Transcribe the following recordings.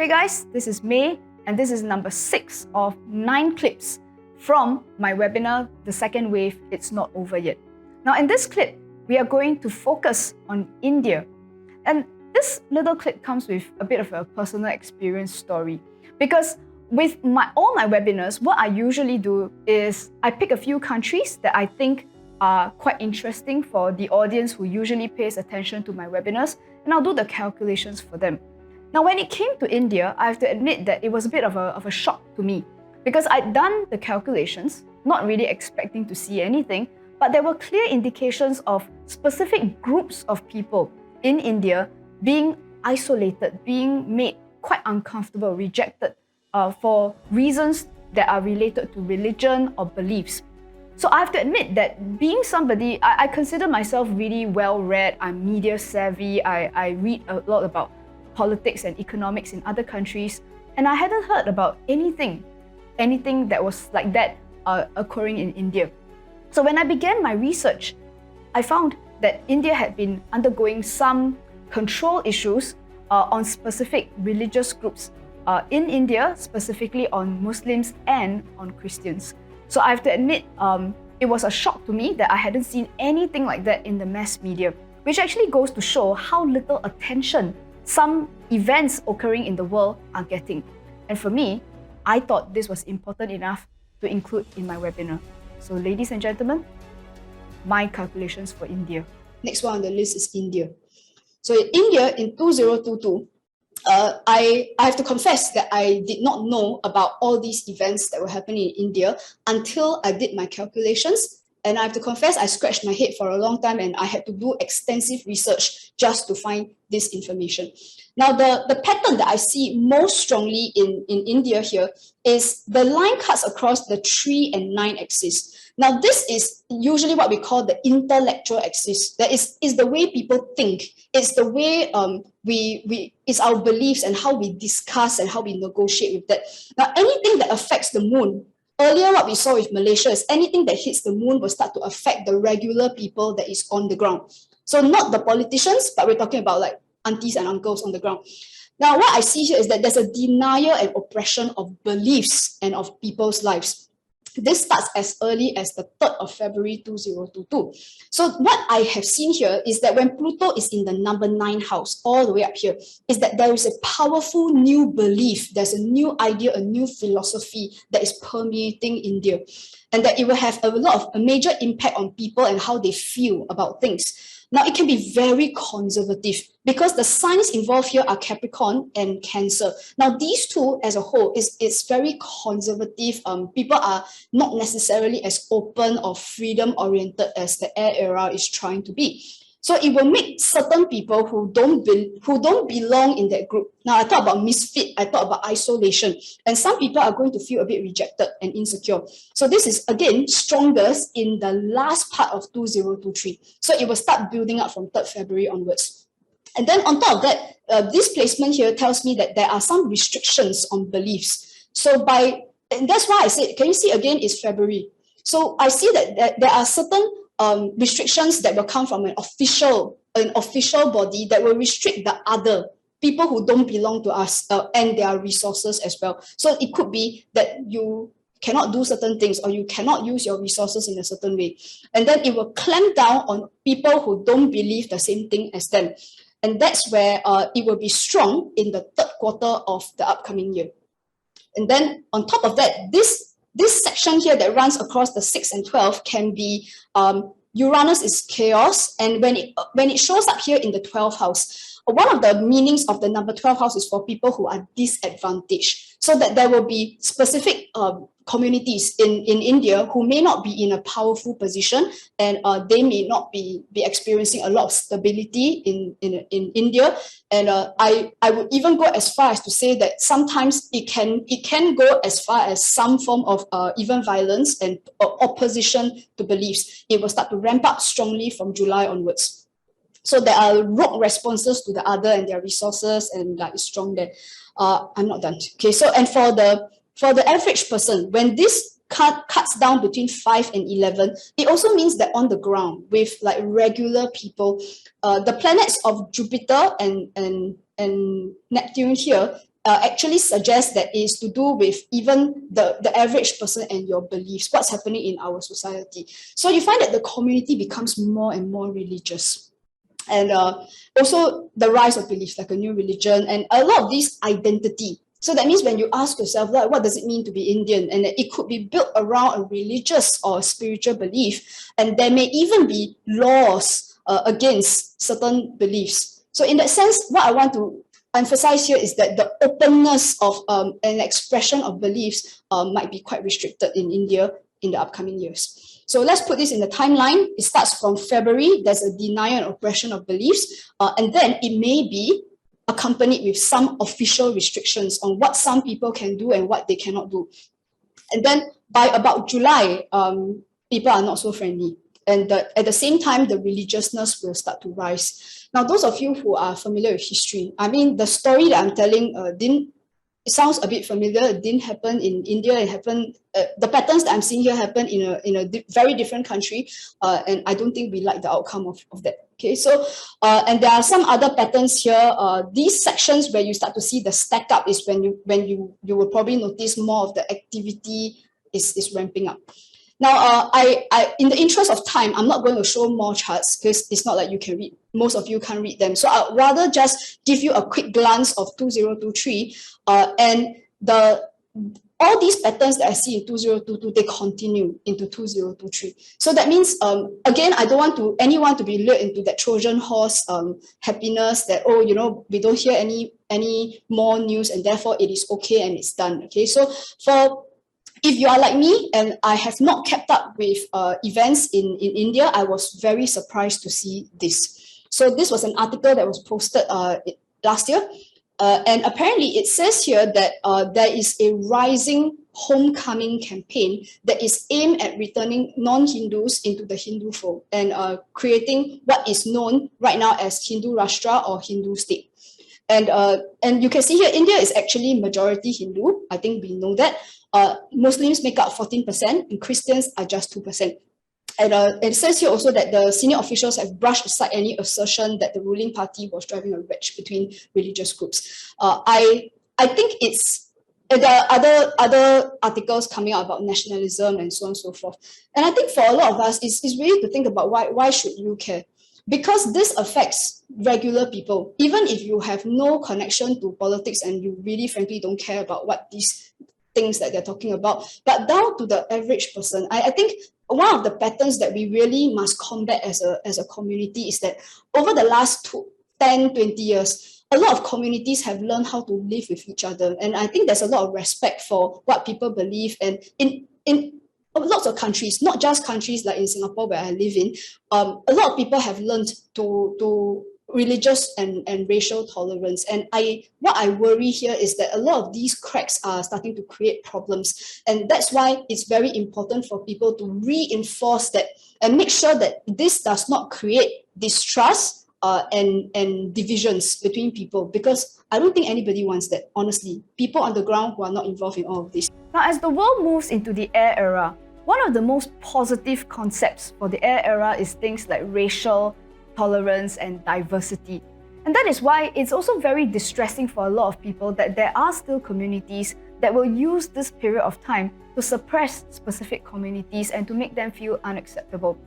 Hey guys, this is May, and this is number 6 of 9 clips from my webinar, The Second Wave, It's Not Over Yet. Now in this clip, we are going to focus on India. And this little clip comes with a bit of a personal experience story. Because with all my webinars, what I usually do is I pick a few countries that I think are quite interesting for the audience who usually pays attention to my webinars, and I'll do the calculations for them. Now, when it came to India, I have to admit that it was a bit of a shock to me because I'd done the calculations, not really expecting to see anything, but there were clear indications of specific groups of people in India being isolated, being made quite uncomfortable, rejected for reasons that are related to religion or beliefs. So I have to admit that being somebody, I consider myself really well-read, I'm media savvy, I read a lot about politics and economics in other countries, and I hadn't heard about anything that was like that occurring in India. So when I began my research, I found that India had been undergoing some control issues on specific religious groups in India, specifically on Muslims and on Christians. So I have to admit, it was a shock to me that I hadn't seen anything like that in the mass media, which actually goes to show how little attention some events occurring in the world are getting. And for me, I thought this was important enough to include in my webinar. So ladies and gentlemen, my calculations for India. Next one on the list is India. So in India in 2022, I have to confess that I did not know about all these events that were happening in India until I did my calculations. And I have to confess, I scratched my head for a long time and I had to do extensive research just to find this information. Now, the pattern that I see most strongly in India here is the line cuts across the 3 and 9 axis. Now, this is usually what we call the intellectual axis. That is the way people think. It's the way it's our beliefs and how we discuss and how we negotiate with that. Now, anything that affects the moon, earlier what we saw with Malaysia is anything that hits the moon will start to affect the regular people that is on the ground. So not the politicians, but we're talking about like aunties and uncles on the ground. Now, what I see here is that there's a denial and oppression of beliefs and of people's lives. This starts as early as the 3rd of February 2022. So what I have seen here is that when Pluto is in the number 9 house, all the way up here, is that there is a powerful new belief, there's a new idea, a new philosophy that is permeating India, and that it will have a major impact on people and how they feel about things. Now, it can be very conservative because the signs involved here are Capricorn and Cancer. Now, these two as a whole is very conservative. People are not necessarily as open or freedom-oriented as the air era is trying to be. So it will make certain people who don't belong in that group. Now, I talk about misfit, I talk about isolation, and some people are going to feel a bit rejected and insecure. So this is, again, strongest in the last part of 2023. So it will start building up from 3rd February onwards. And then on top of that, this placement here tells me that there are some restrictions on beliefs. So and that's why I said, can you see again, it's February. So I see that there are certain restrictions that will come from an official body that will restrict the other people who don't belong to us and their resources as well. So it could be that you cannot do certain things or you cannot use your resources in a certain way. And then it will clamp down on people who don't believe the same thing as them. And that's where it will be strong in the 3rd quarter of the upcoming year. And then on top of that, this section here that runs across the 6 and 12 can be Uranus is chaos, and when it shows up here in the 12th house, one of the meanings of the number 12 house is for people who are disadvantaged, so that there will be specific communities in India who may not be in a powerful position, and they may not be experiencing a lot of stability in India. And I would even go as far as to say that sometimes it can go as far as some form of even violence and opposition to beliefs. It will start to ramp up strongly from July onwards. So there are rogue responses to the other and their resources, and like strong there. I'm not done. Okay, so and for the average person, when this cuts down between 5 and 11, it also means that on the ground with like regular people, the planets of Jupiter and Neptune here actually suggests that it is to do with even the average person and your beliefs, what's happening in our society. So you find that the community becomes more and more religious. And also the rise of beliefs, like a new religion, and a lot of this identity. So that means when you ask yourself, like, what does it mean to be Indian? And it could be built around a religious or spiritual belief. And there may even be laws against certain beliefs. So in that sense, what I want to emphasize here is that the openness of an expression of beliefs might be quite restricted in India in the upcoming years. So let's put this in the timeline. It starts from February. There's a denial and oppression of beliefs. And then it may be accompanied with some official restrictions on what some people can do and what they cannot do. And then by about July, people are not so friendly. And at the same time, the religiousness will start to rise. Now, those of you who are familiar with history, I mean, the story that I'm telling it sounds a bit familiar. It didn't happen in India. It happened. The patterns that I'm seeing here happen in a very different country, and I don't think we like the outcome of that. Okay, so and there are some other patterns here. These sections where you start to see the stack up is when you will probably notice more of the activity is ramping up. Now, I in the interest of time, I'm not going to show more charts because it's not like you can read. Most of you can't read them. So I'd rather just give you a quick glance of 2023 and all these patterns that I see in 2022, they continue into 2023. So that means, again, I don't want anyone to be lured into that Trojan horse happiness that, oh, we don't hear any more news and therefore it is okay and it's done. Okay, so if you are like me and I have not kept up with events in India, I was very surprised to see this. So this was an article that was posted last year. And apparently it says here that there is a rising homecoming campaign that is aimed at returning non-Hindus into the Hindu fold and creating what is known right now as Hindu Rashtra or Hindu state. And you can see here, India is actually majority Hindu. I think we know that. Muslims make up 14% and Christians are just 2%. And it says here also that the senior officials have brushed aside any assertion that the ruling party was driving a wedge between religious groups. I think there are other articles coming out about nationalism and so on and so forth. And I think for a lot of us, it's really to think about why should you care? Because this affects regular people. Even if you have no connection to politics and you really frankly don't care about what these things that they're talking about, but down to the average person, I think one of the patterns that we really must combat as a community is that over the last 10, 20 years, a lot of communities have learned how to live with each other. And I think there's a lot of respect for what people believe. And in lots of countries, not just countries like in Singapore where I live in, a lot of people have learned to religious and racial tolerance. And what I worry here is that a lot of these cracks are starting to create problems. And that's why it's very important for people to reinforce that and make sure that this does not create distrust and divisions between people, because I don't think anybody wants that, honestly. People on the ground who are not involved in all of this. Now, as the world moves into the air era, one of the most positive concepts for the air era is things like racial tolerance and diversity. And that is why it's also very distressing for a lot of people that there are still communities that will use this period of time to suppress specific communities and to make them feel unacceptable.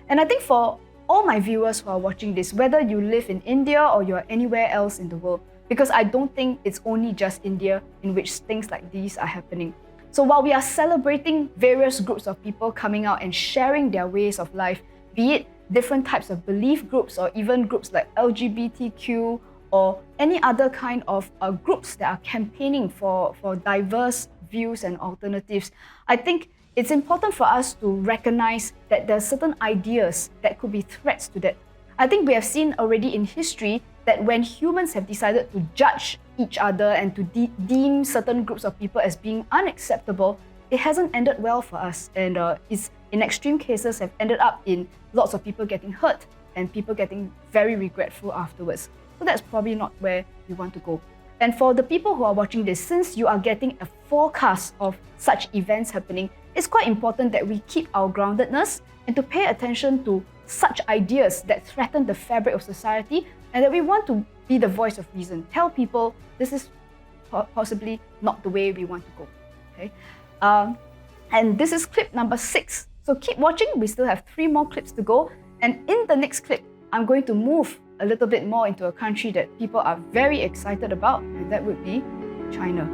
And I think for all my viewers who are watching this, whether you live in India or you're anywhere else in the world, because I don't think it's only just India in which things like these are happening. So while we are celebrating various groups of people coming out and sharing their ways of life, be it different types of belief groups or even groups like LGBTQ or any other kind of groups that are campaigning for diverse views and alternatives, I think it's important for us to recognize that there are certain ideas that could be threats to that. I think we have seen already in history that when humans have decided to judge each other and to deem certain groups of people as being unacceptable, it hasn't ended well for us, and it's in extreme cases have ended up in lots of people getting hurt and people getting very regretful afterwards. So that's probably not where we want to go. And for the people who are watching this, since you are getting a forecast of such events happening, it's quite important that we keep our groundedness and to pay attention to such ideas that threaten the fabric of society, and that we want to be the voice of reason. Tell people this is possibly not the way we want to go. Okay, and this is clip number 6. So keep watching. We still have 3 more clips to go. And in the next clip, I'm going to move a little bit more into a country that people are very excited about, and that would be China.